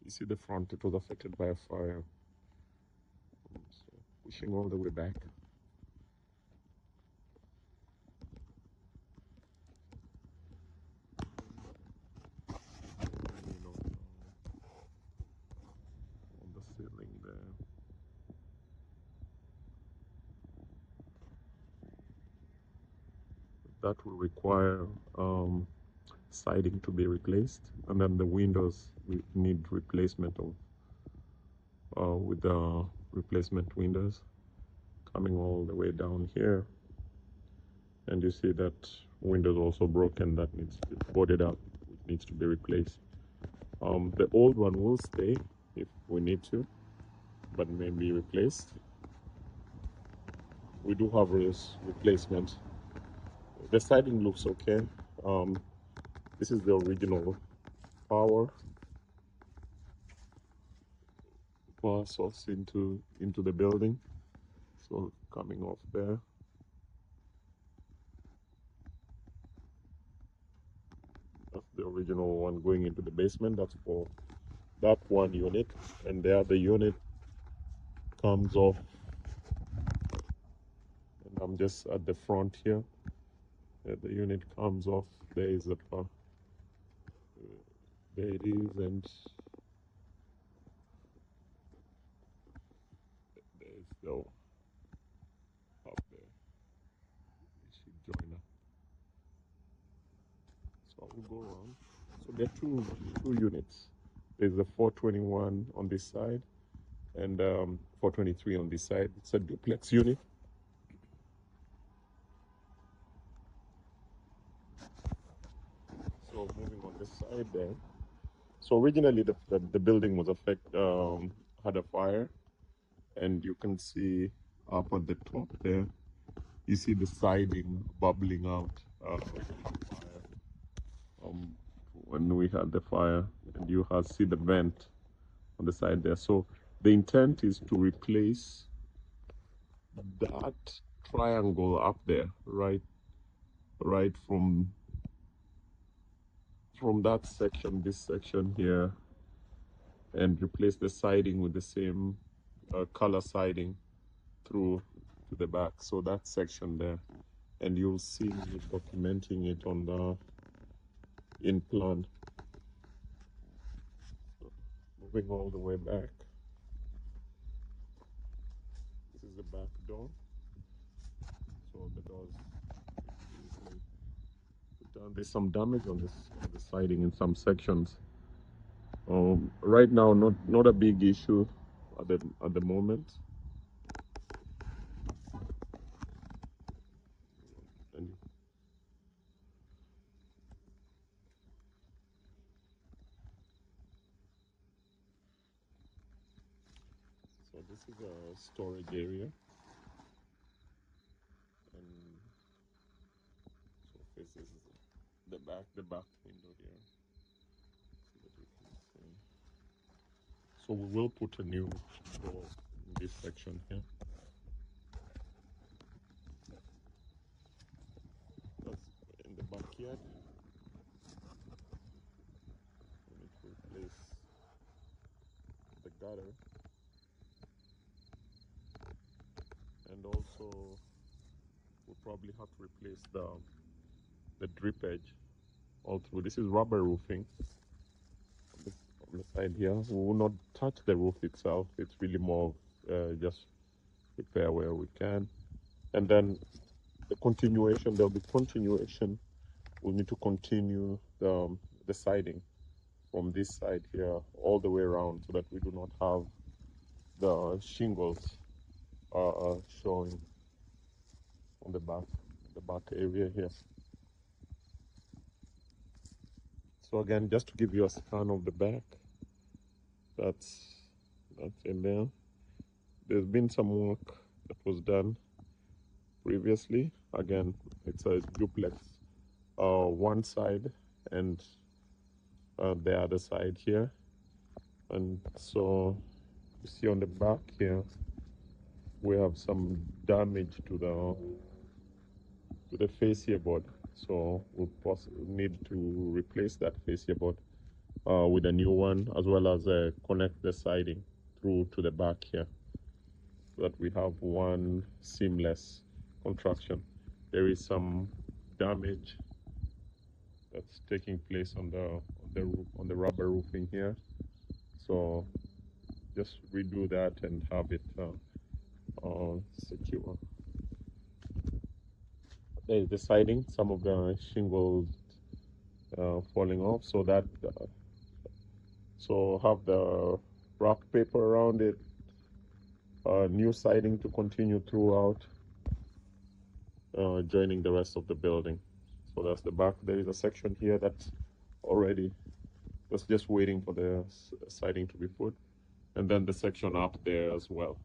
You see the front, it was affected by a fire. So pushing all the way back. On the ceiling there. That will require siding to be replaced, and then the windows we need replacement of with the replacement windows coming all the way down here. And you see that windows also broken, that needs to be boarded up, which needs to be replaced. The old one will stay if we need to, but may be replaced. We do have this replacement. The siding looks okay. This is the original power source into the building. So coming off there. That's the original one going into the basement. That's for that one unit, and the other unit comes off. And I'm just at the front here. The unit comes off. There is a there it is, and there's the up there. Joiner. So I will go around. So there are two units. There's the 421 on this side and 423 on this side. It's a duplex unit. So moving on this side there. So originally the building was had a fire, and you can see up at the top there, you see the siding bubbling out when we had the fire, and you see the vent on the side there. So the intent is to replace that triangle up there, right from that section, this section here, and replace the siding with the same color siding through to the back. So that section there, and you'll see me documenting it on the in plan. So moving all the way back. This is the back door. So the doors put down. There's some damage on the siding in some sections. Right now, not a big issue at the moment. And so this is a storage area, and so faces the back window here. So that you can see. So we will put a new door in this section here. That's in the backyard. We need to replace the gutter, and also we'll probably have to replace the drip edge all through. This is rubber roofing on the side here. We will not touch the roof itself. It's really more just repair where we can, and then there'll be continuation. We'll need to continue the siding from this side here all the way around, so that we do not have the shingles showing on the back area here. So again, just to give you a scan of the back, that's in there. There's been some work that was done previously. Again, it's a duplex, one side and the other side here. And so you see on the back here, we have some damage to the fascia board. So we'll possibly need to replace that fascia board. with a new one, as well as connect the siding through to the back here, so that we have one seamless construction. There is some damage that's taking place on the roof, on the rubber roofing here, so just redo that and have it secure. There is the siding, some of the shingles falling off, so that so have the wrap paper around it, new siding to continue throughout, joining the rest of the building. So that's the back. There is a section here that's already just waiting for the siding to be put, and then the section up there as well.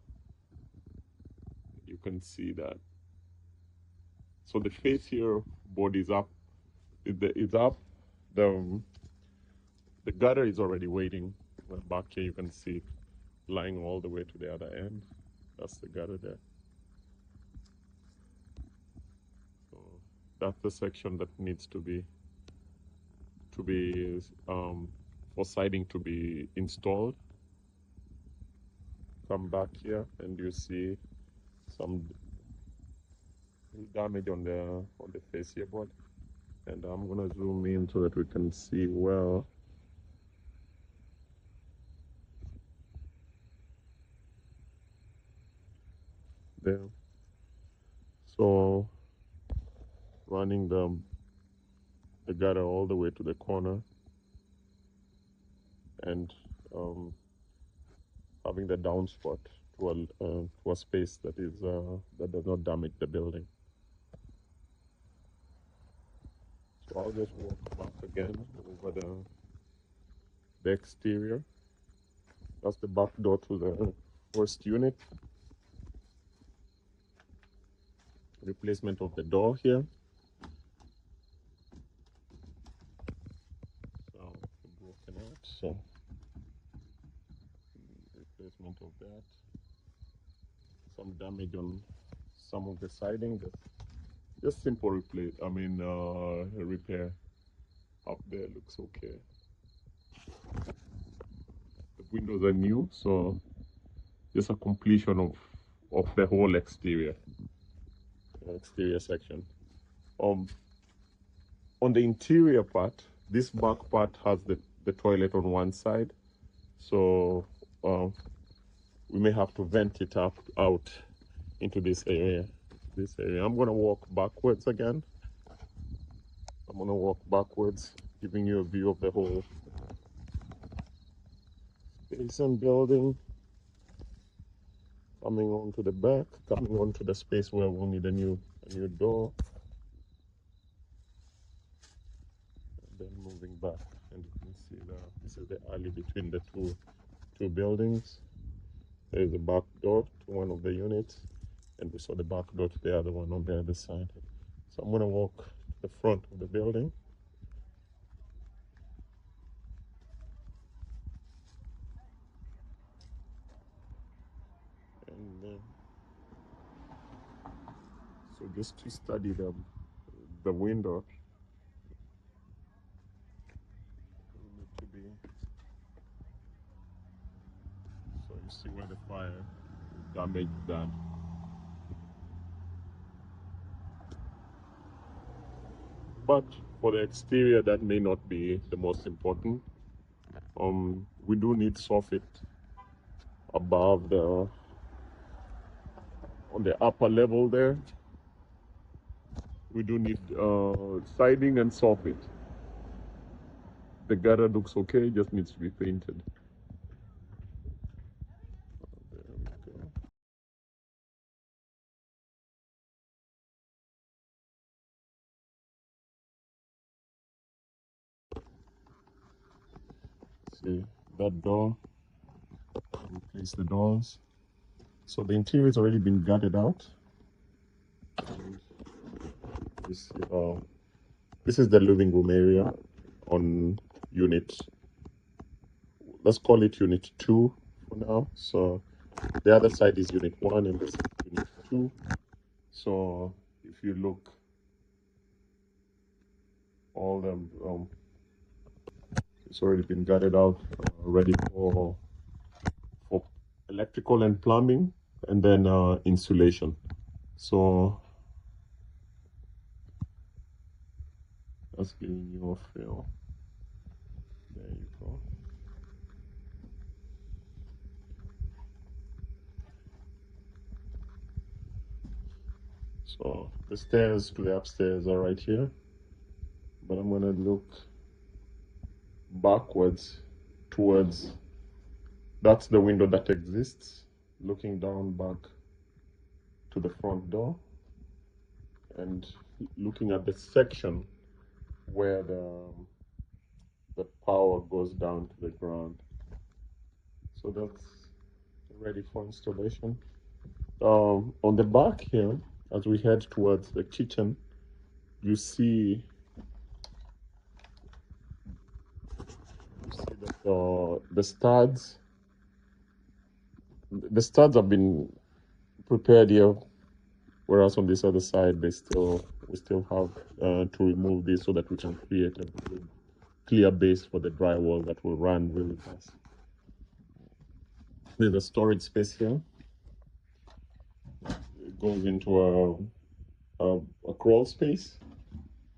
You can see that. So the face here board is up. It's up. The gutter is already waiting. Back here you can see it lying all the way to the other end. That's the gutter there. So that's the section that needs to be for siding to be installed. Come back here and you see some damage on the fascia board, and I'm gonna zoom in so that we can see well. There. So running the gutter all the way to the corner, and having the downspout to a space that is that does not damage the building. So I'll just walk back again over the exterior. That's the back door to the first unit. Replacement of the door here. So broken out. So replacement of that. Some damage on some of the siding. Just simple replace. Repair. Up there looks okay. The windows are new, so just a completion of the whole exterior section. On the interior part, this back part has the toilet on one side, so we may have to vent it out into this area. I'm gonna walk backwards again. I'm gonna walk backwards, giving you a view of the whole space and building. Coming on to the back, coming on to the space where we'll need a new door. And then moving back, and you can see that this is the alley between the two buildings. There is a back door to one of the units, and we saw the back door to the other one on the other side. So I'm gonna walk to the front of the building. And so just to study the window, we need to be, so you see where the fire damaged that. But for the exterior, that may not be the most important. We do need soffit above on the upper level there. We do need siding and soffit. The gutter looks okay, just needs to be painted. There we go. See that door, replace the doors. So the interior has already been gutted out. This is the living room area on unit, let's call it unit 2 for now. So the other side is unit 1 and this is unit 2. So if you look, all the It's already been gutted out, ready for electrical and plumbing, and then insulation. So that's giving you a feel. There you go. So the stairs to the upstairs are right here, but I'm gonna look backwards towards, that's the window that exists, looking down back to the front door and looking at the section where the power goes down to the ground. So that's ready for installation. On the back here, as we head towards the kitchen, you see that the studs have been prepared here, whereas on this other side we still have to remove this so that we can create a clear base for the drywall that will run really fast. There's a storage space here. It goes into a crawl space,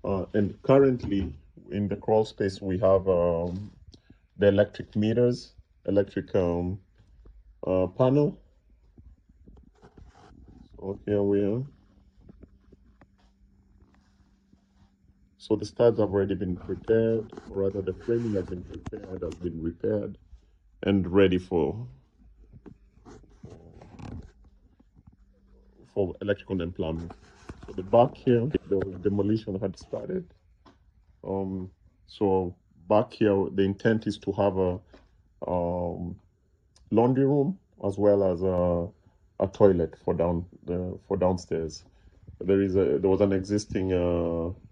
and currently in the crawl space we have the electric meters, electric panel. So here we are. So the studs have already been prepared, or rather the framing has been prepared, has been repaired, and ready for electrical and plumbing. So the back here, the demolition had started. So back here, the intent is to have a laundry room as well as a toilet for downstairs. There was an existing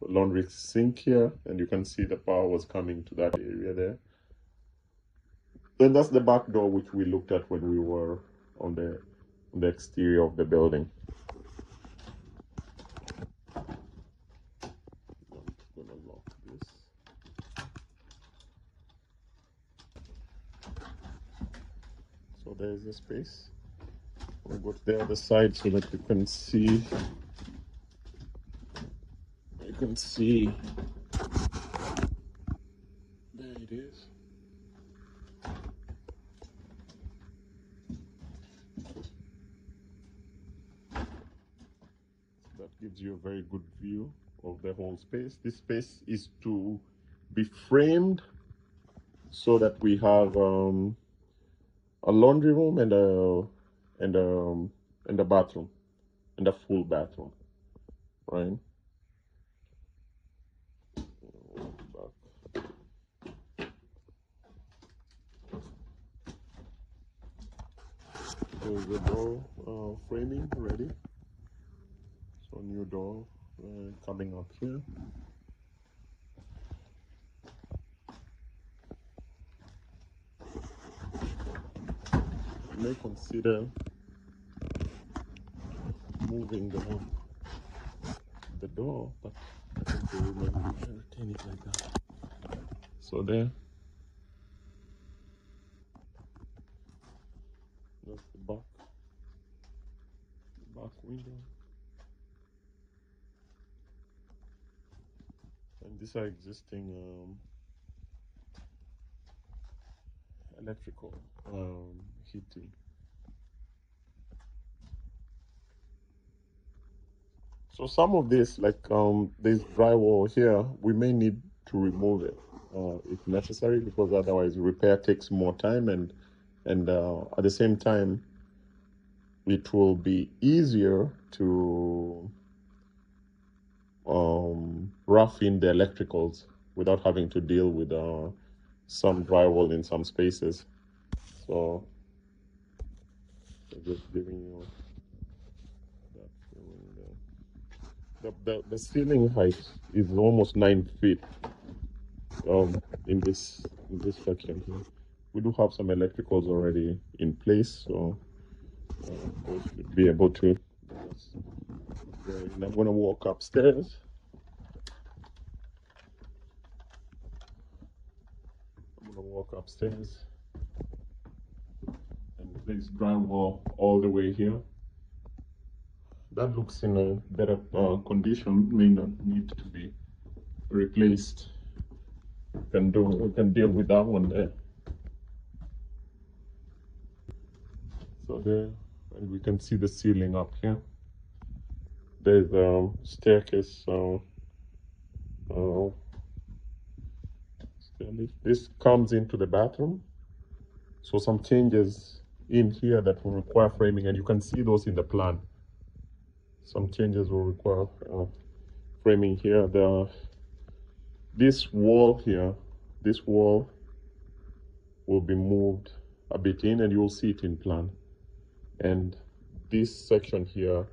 laundry sink here, and you can see the power was coming to that area there. Then that's the back door, which we looked at when we were on the exterior of the building. I'm gonna lock this. So there's the space. We'll go to the other side so that you can see. You can see. There it is. That gives you a very good view of the whole space. This space is to be framed so that we have a laundry room and a bathroom, and a full bathroom, right? There's the door framing ready. So new door coming up here. You may consider moving the door, but I think we will retain it like that. So there. That's the back window. And these are existing electrical heating. So some of this, like this drywall here, we may need to remove it if necessary, because otherwise repair takes more time, and at the same time it will be easier to rough in the electricals without having to deal with some drywall in some spaces. So just giving you that feeling. The ceiling height is almost 9 feet in this section here. We do have some electricals already in place, so we should be able to. And I'm going to walk upstairs. walk upstairs, and there's drywall all the way here. That looks in a better condition, may not need to be replaced. We can deal with that one there. So there, and we can see the ceiling up here. There's a staircase. This comes into the bathroom. So some changes in here that will require framing, and you can see those in the plan. Some changes will require framing here. This wall here, this wall will be moved a bit in, and you'll see it in plan. And this section here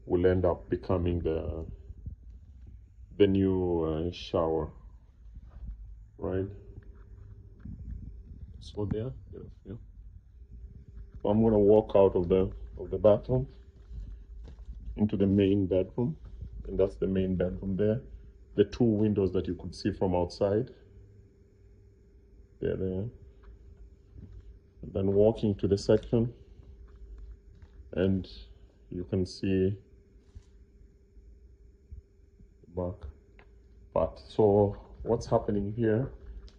will end up becoming the new shower, right? So there, yeah. So I'm gonna walk out of the bathroom into the main bedroom, and that's the main bedroom there. The two windows that you could see from outside, they're there. And then walking to the section, and you can see the back part. So what's happening here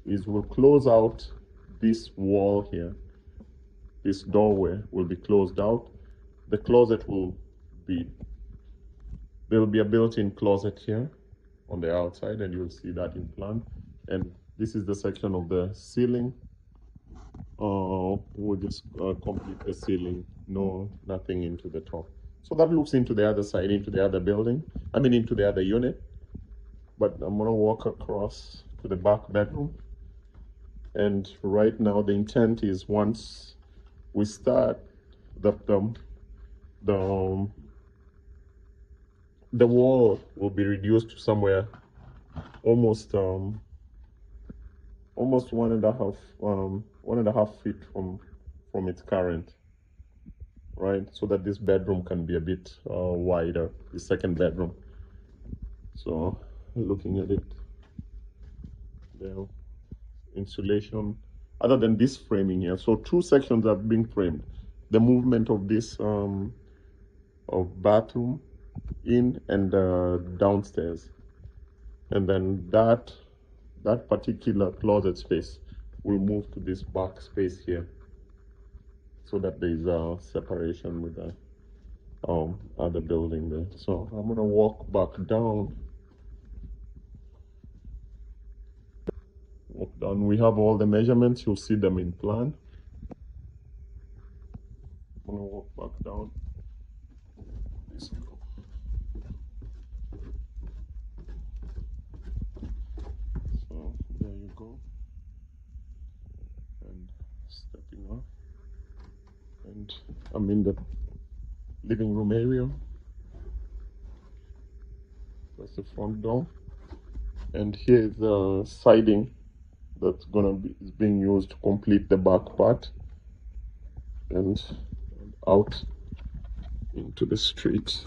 is we'll close out this wall here. This doorway will be closed out. The closet will be, there'll be a built-in closet here on the outside, and you'll see that in plan. And this is the section of the ceiling. We'll just complete the ceiling, nothing into the top. So that looks into the other side, into the other building, into the other unit. But I'm gonna walk across to the back bedroom. And right now the intent is, once we start, the wall will be reduced to somewhere almost 1.5 feet from its current, right? So that this bedroom can be a bit wider, the second bedroom. So looking at it there, insulation, other than this framing here, so two sections have been framed. The movement of this of bathroom in and downstairs, and then that particular closet space will move to this back space here, so that there is a separation with the other building there. So I'm gonna walk back down. We have all the measurements, you'll see them in plan. I'm gonna walk back down. So there you go. And stepping up. And I'm in the living room area. That's the front door. And here is the siding that's is being used to complete the back part, and out into the street.